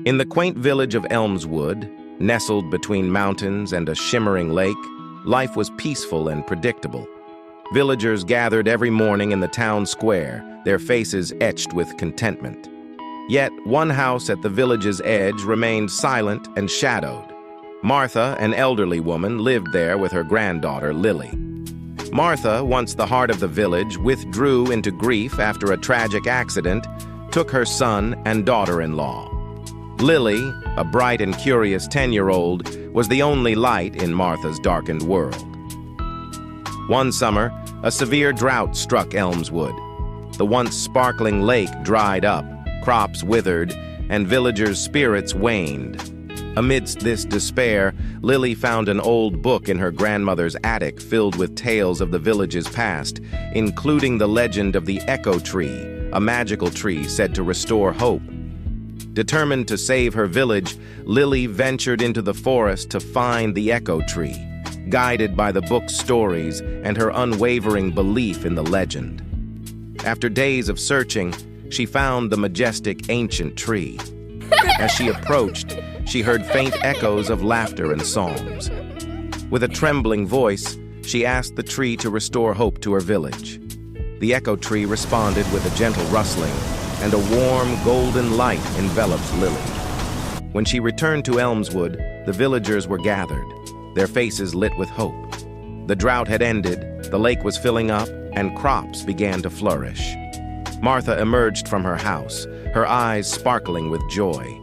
In the quaint village of ElmsWood, nestled between mountains and a shimmering lake, life was peaceful and predictable. Villagers gathered every morning in the town square, their faces etched with contentment. Yet one house at the village's edge remained silent and shadowed. Martha, an elderly woman, lived there with her granddaughter, Lily. Martha, once the heart of the village, withdrew into grief after a tragic accident, took her son and daughter-in-law. Lily, a bright and curious 10-year-old, was the only light in Martha's darkened world. One summer, a severe drought struck ElmsWood. The once sparkling lake dried up, crops withered, and villagers' spirits waned. Amidst this despair, Lily found an old book in her grandmother's attic filled with tales of the village's past, including the legend of the Echo Tree, a magical tree said to restore hope. Determined to save her village, Lily ventured into the forest to find the Echo Tree, guided by the book's stories and her unwavering belief in the legend. After days of searching, she found the majestic ancient tree. As she approached, she heard faint echoes of laughter and songs. With a trembling voice, she asked the tree to restore hope to her village. The Echo Tree responded with a gentle rustling, and a warm, golden light enveloped Lily. When she returned to ElmsWood, the villagers were gathered, their faces lit with hope. The drought had ended, the lake was filling up, and crops began to flourish. Martha emerged from her house, her eyes sparkling with joy.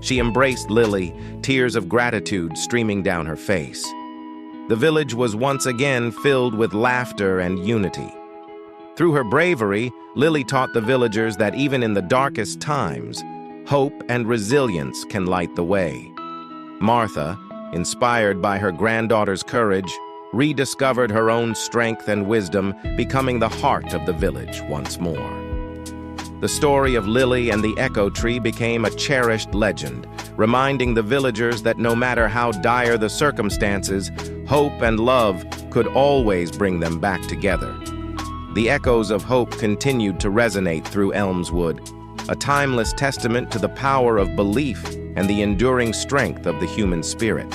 She embraced Lily, tears of gratitude streaming down her face. The village was once again filled with laughter and unity. Through her bravery, Lily taught the villagers that even in the darkest times, hope and resilience can light the way. Martha, inspired by her granddaughter's courage, rediscovered her own strength and wisdom, becoming the heart of the village once more. The story of Lily and the Echo Tree became a cherished legend, reminding the villagers that no matter how dire the circumstances, hope and love could always bring them back together. The echoes of hope continued to resonate through ElmsWood, a timeless testament to the power of belief and the enduring strength of the human spirit.